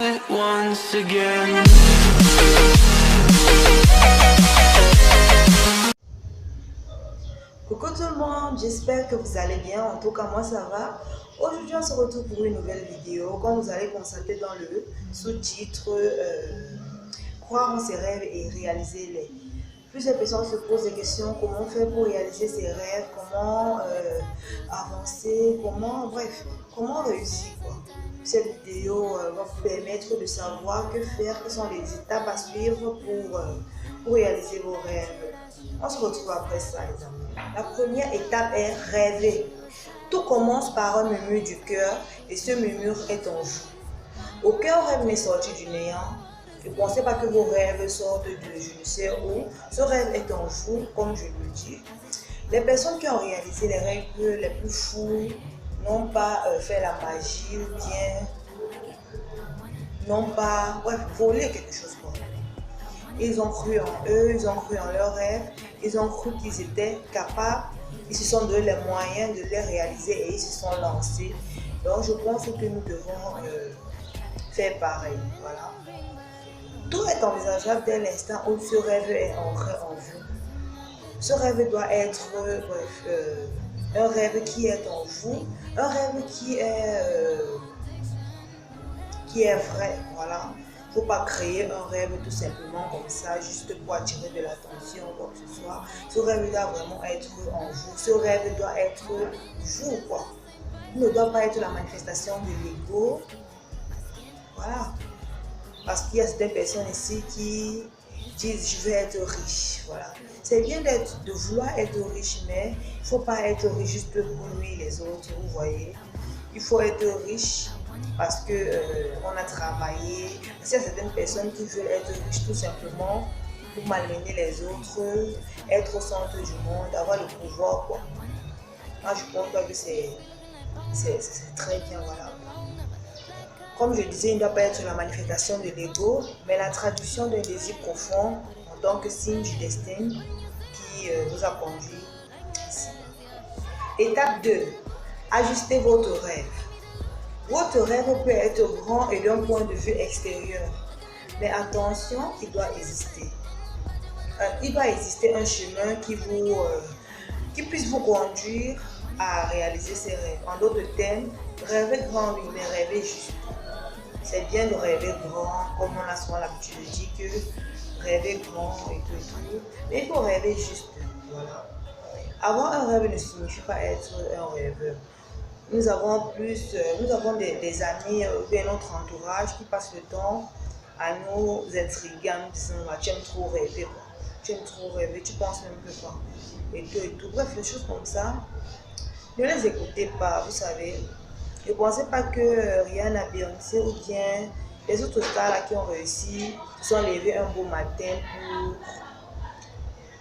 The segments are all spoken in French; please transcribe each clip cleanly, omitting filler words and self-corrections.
Once again. Coucou tout le monde, j'espère que vous allez bien. En tout cas, moi ça va. Aujourd'hui, on se retrouve pour une nouvelle vidéo. Comme vous allez constater dans le sous-titre, croire en ses rêves et réaliser-les. Plusieurs personnes se posent des questions, comment faire pour réaliser ses rêves, comment avancer, comment réussir quoi. Cette vidéo va vous permettre de savoir que faire, quelles sont les étapes à suivre pour réaliser vos rêves. On se retrouve après ça, les amis. La première étape est rêver. Tout commence par un murmure du cœur et ce murmure est en vous. Aucun rêve n'est sorti du néant. Ne pensez pas que vos rêves sortent de je ne sais où. Ce rêve est en vous, comme je le dis. Les personnes qui ont réalisé les rêves les plus fous n'ont pas fait la magie ou bien n'ont pas volé quelque chose pour eux. Ils ont cru en eux, ils ont cru en leurs rêves, ils ont cru qu'ils étaient capables, ils se sont donné les moyens de les réaliser et ils se sont lancés. Donc je pense que nous devons faire pareil. Voilà. Tout est envisageable dès l'instant où ce rêve est ancré en vous. Ce rêve doit être un rêve qui est en vous, un rêve qui est vrai. Voilà. Il ne faut pas créer un rêve tout simplement comme ça, juste pour attirer de l'attention ou quoi que ce soit. Ce rêve doit vraiment être en vous. Ce rêve doit être vous, quoi. Il ne doit pas être la manifestation de l'ego. Voilà. Parce qu'il y a certaines personnes ici qui disent je vais être riche. Voilà. C'est bien de vouloir être riche, mais il ne faut pas être riche juste pour nuire les autres, vous voyez. Il faut être riche parce qu'on a travaillé. Parce qu'il y a certaines personnes qui veulent être riches tout simplement pour malmener les autres, être au centre du monde, avoir le pouvoir, quoi. Moi, je pense que c'est très bien, voilà. Comme je disais, il ne doit pas être la manifestation de l'ego, mais la traduction d'un désir profond en tant que signe du destin qui vous a conduit ici. Étape 2. Ajustez votre rêve. Votre rêve peut être grand et d'un point de vue extérieur, mais attention, il doit exister. Il doit exister un chemin qui puisse vous conduire à réaliser ses rêves. En d'autres termes, rêver grand, oui, mais rêver juste. C'est bien de rêver grand, comme on a souvent l'habitude de dire que rêver grand et tout, mais il faut rêver juste. Voilà. Avoir un rêve ne signifie pas être un rêveur. Nous avons des amis de notre entourage qui passent le temps à nous intriguer, à nous dire tu aimes trop rêver, quoi. Tu aimes trop rêver, tu penses même que quoi. Et tout. Bref, des choses comme ça. Ne les écoutez pas, vous savez. Ne pensez pas que Rihanna, Beyoncé ou bien les autres stars là qui ont réussi se sont levés un beau matin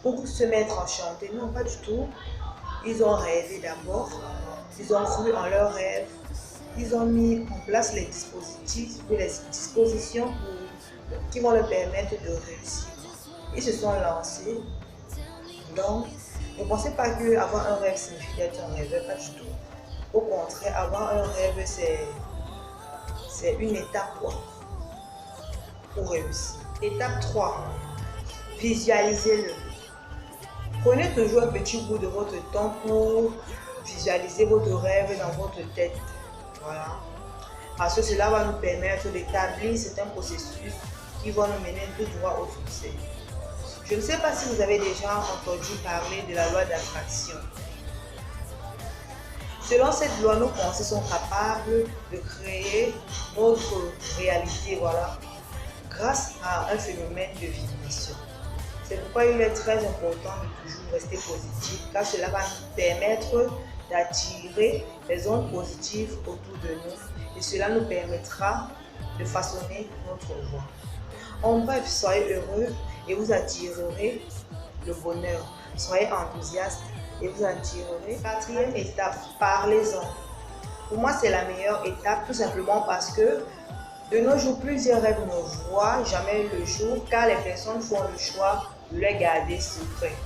pour se mettre en chanter. Non, pas du tout. Ils ont rêvé d'abord, ils ont cru en leurs rêves, ils ont mis en place les dispositions qui vont leur permettre de réussir. Ils se sont lancés. Donc, ne pensez pas qu'avoir un rêve signifie d'être un rêveur, pas du tout. Au contraire, avoir un rêve, c'est une étape pour réussir. Étape 3, visualisez-le. Prenez toujours un petit bout de votre temps pour visualiser votre rêve dans votre tête. Voilà. Parce que cela va nous permettre d'établir certains processus qui vont nous mener tout droit au succès. Je ne sais pas si vous avez déjà entendu parler de la loi d'attraction. Selon cette loi, nos pensées sont capables de créer notre réalité, voilà, grâce à un phénomène de vibration. C'est pourquoi il est très important de toujours rester positif, car cela va nous permettre d'attirer les ondes positives autour de nous et cela nous permettra de façonner notre voie. En bref, soyez heureux et vous attirerez le bonheur. Soyez enthousiaste et vous en tirerez. Quatrième étape, parlez-en. Pour moi, c'est la meilleure étape, tout simplement parce que de nos jours, plusieurs rêves ne voient jamais le jour car les personnes font le choix de les garder secrets.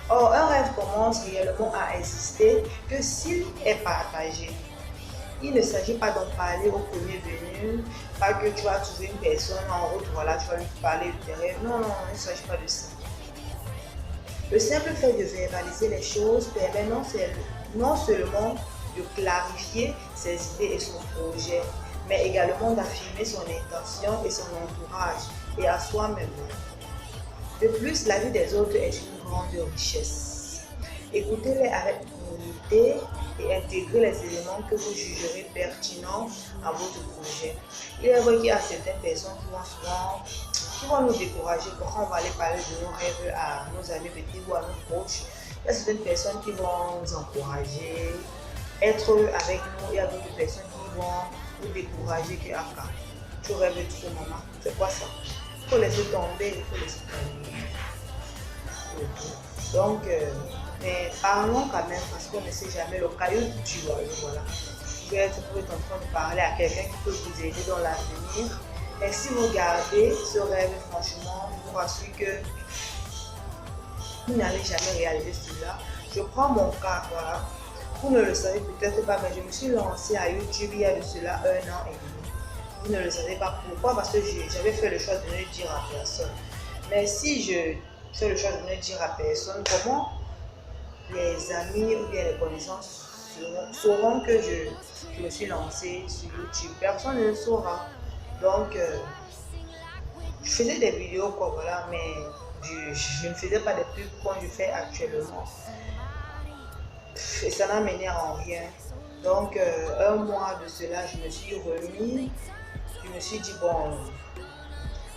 Or, un rêve commence réellement à exister que s'il est partagé. Il ne s'agit pas d'en parler au premier venu, pas que tu vas trouver une personne en route, voilà, tu vas lui parler de tes rêves. Non, non, il ne s'agit pas de ça. Le simple fait de verbaliser les choses permet non seulement de clarifier ses idées et son projet, mais également d'affirmer son intention et son entourage et à soi-même. De plus, la vie des autres est une grande richesse. Écoutez-les avec humilité et intégrez les éléments que vous jugerez pertinents à votre projet. Il est vrai qu'il y a certaines personnes qui vont nous décourager quand on va aller parler de nos rêves à nos amis petits ou à nos proches. Il y a certaines personnes qui vont nous encourager, être avec nous. Il y a d'autres personnes qui vont nous décourager que tu rêves trop, maman. C'est quoi ça? Il faut laisser tomber, il faut laisser tomber. Donc, mais parlons quand même parce qu'on ne sait jamais le caillou du joyeux. Voilà. Vous êtes en train de parler à quelqu'un qui peut vous aider dans l'avenir. Et si vous gardez ce rêve, franchement, je vous rassure que vous n'allez jamais réaliser cela. Je prends mon cas, voilà. Vous ne le savez peut-être pas, mais je me suis lancée à YouTube il y a de cela 1 an et demi. Vous ne le savez pas pourquoi, parce que j'avais fait le choix de ne le dire à personne. Mais si je fais le choix de ne le dire à personne, comment les amis ou bien les connaissances sauront que je me suis lancée sur YouTube? Personne ne le saura. Donc, je faisais des vidéos, quoi, voilà, mais je ne faisais pas des pubs comme je fais actuellement. Et ça n'a mené en rien. Donc, 1 mois de cela, je me suis remis. Je me suis dit, bon,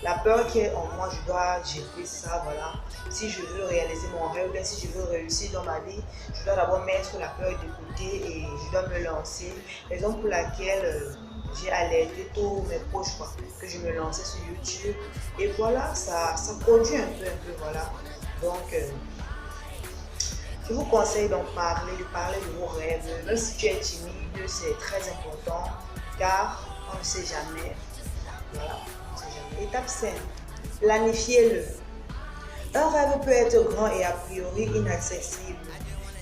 la peur qui est en moi, je dois jeter ça, voilà. Si je veux réaliser mon rêve, bien si je veux réussir dans ma vie, je dois d'abord mettre la peur de côté et je dois me lancer. Raison pour laquelle j'ai alerté tous mes proches, quoi, que je me lançais sur YouTube. Et voilà, ça produit un peu, voilà. Donc, je vous conseille d'en parler, de parler de vos rêves. Même si tu es timide, c'est très important, car on ne sait jamais. Voilà, on ne sait jamais. Étape 5, planifiez-le. Un rêve peut être grand et a priori inaccessible.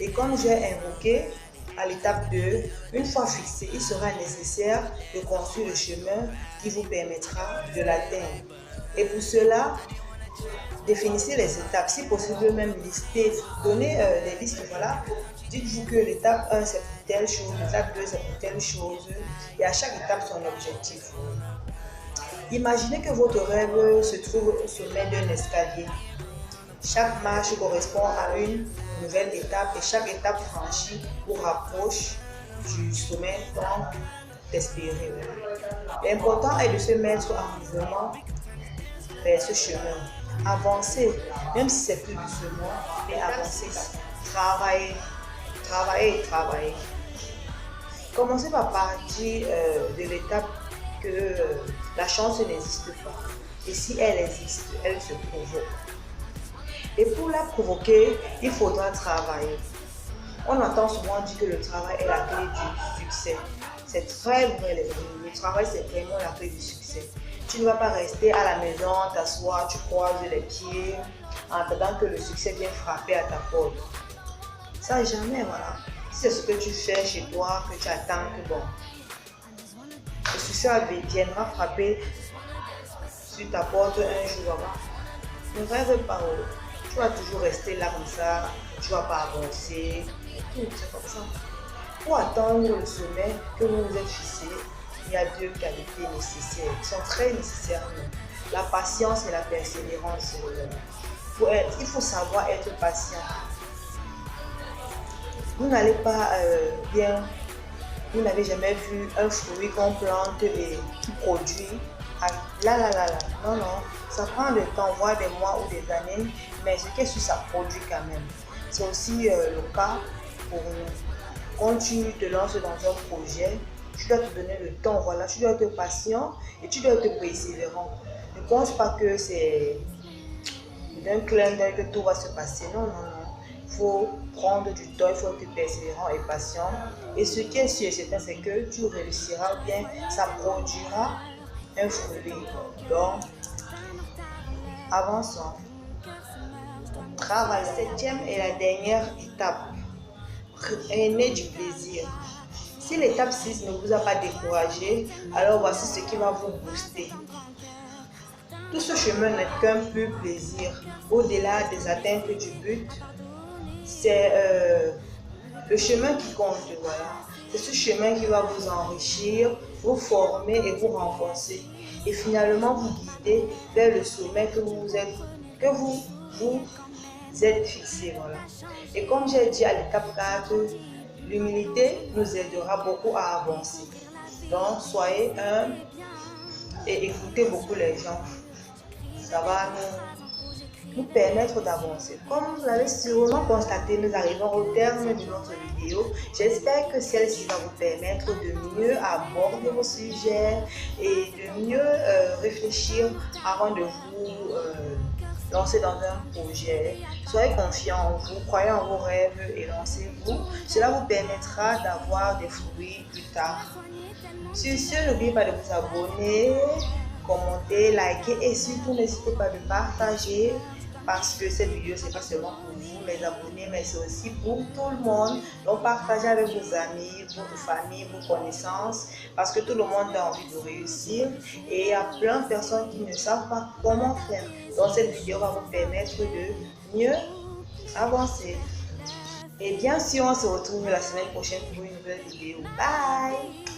Et comme j'ai invoqué à l'étape 2, une fois fixé, il sera nécessaire de construire le chemin qui vous permettra de l'atteindre. Et pour cela, définissez les étapes, si possible même listez, donnez des listes, voilà. Dites-vous que l'étape 1 c'est pour telle chose, l'étape 2 c'est pour telle chose, et à chaque étape son objectif. Imaginez que votre rêve se trouve au sommet d'un escalier. Chaque marche correspond à une nouvelle étape et chaque étape franchie vous rapproche du sommet tant espéré. L'important est de se mettre en mouvement vers ce chemin. Avancez, même si c'est plus doucement, mais avancez. Travaillez, travaillez et travaillez. Commencez par partir de l'étape que la chance n'existe pas. Et si elle existe, elle se provoque. Et pour la provoquer, il faudra travailler. On entend souvent dire que le travail est la clé du succès. C'est très vrai, le travail c'est vraiment la clé du succès. Tu ne vas pas rester à la maison, t'asseoir, tu croises les pieds en attendant que le succès vienne frapper à ta porte. Ça jamais, voilà. Si c'est ce que tu fais chez toi, que tu attends que bon, le succès viendra frapper sur ta porte un jour avant. Ne rêve pas. Tu vas toujours rester là comme ça, tu ne vas pas avancer, tout, c'est comme ça. Pour atteindre le sommet que vous vous êtes fixé, il y a 2 qualités nécessaires, qui sont très nécessaires. La patience et la persévérance. Il faut savoir être patient. Vous n'allez pas vous n'avez jamais vu un fruit qu'on plante et qui produit. Là. Non, ça prend du temps, voire des mois ou des années, mais ce qui est sûr, ça produit quand même. C'est aussi le cas pour nous. Quand tu te lances dans un projet, tu dois te donner le temps, voilà, tu dois être patient et tu dois être persévérant. Ne pense pas que c'est d'un clin d'œil que tout va se passer. Non. Il faut prendre du temps, il faut être persévérant et patient. Et ce qui est sûr et certain, c'est que tu réussiras bien, ça produira un fruit. Donc, avançons. Travail. 7e et la dernière étape. Prenez du plaisir. Si l'étape 6 ne vous a pas découragé, alors voici ce qui va vous booster. Tout ce chemin n'est qu'un pur plaisir. Au-delà des atteintes du but, c'est le chemin qui compte, voilà. C'est ce chemin qui va vous enrichir, vous former et vous renforcer. Et finalement vous guider vers le sommet que vous êtes fixé, voilà. Et comme j'ai dit à l'étape 4, l'humilité nous aidera beaucoup à avancer. Donc soyez humble et écoutez beaucoup les gens. Ça va nous permettre d'avancer. Comme vous l'avez sûrement constaté, nous arrivons au terme de notre vidéo. J'espère que celle-ci va vous permettre de mieux aborder vos sujets et de mieux réfléchir avant de vous lancer dans un projet. Soyez confiants en vous, croyez en vos rêves et lancez-vous. Cela vous permettra d'avoir des fruits plus tard. Sur ce, n'oubliez pas de vous abonner, commenter, liker et surtout n'hésitez pas de partager parce que cette vidéo c'est pas seulement pour vous les abonnés mais c'est aussi pour tout le monde. Donc partagez avec vos amis, votre famille, vos connaissances parce que tout le monde a envie de réussir et il y a plein de personnes qui ne savent pas comment faire. Donc cette vidéo va vous permettre de mieux avancer. Et bien sûr on se retrouve la semaine prochaine pour une nouvelle vidéo. Bye!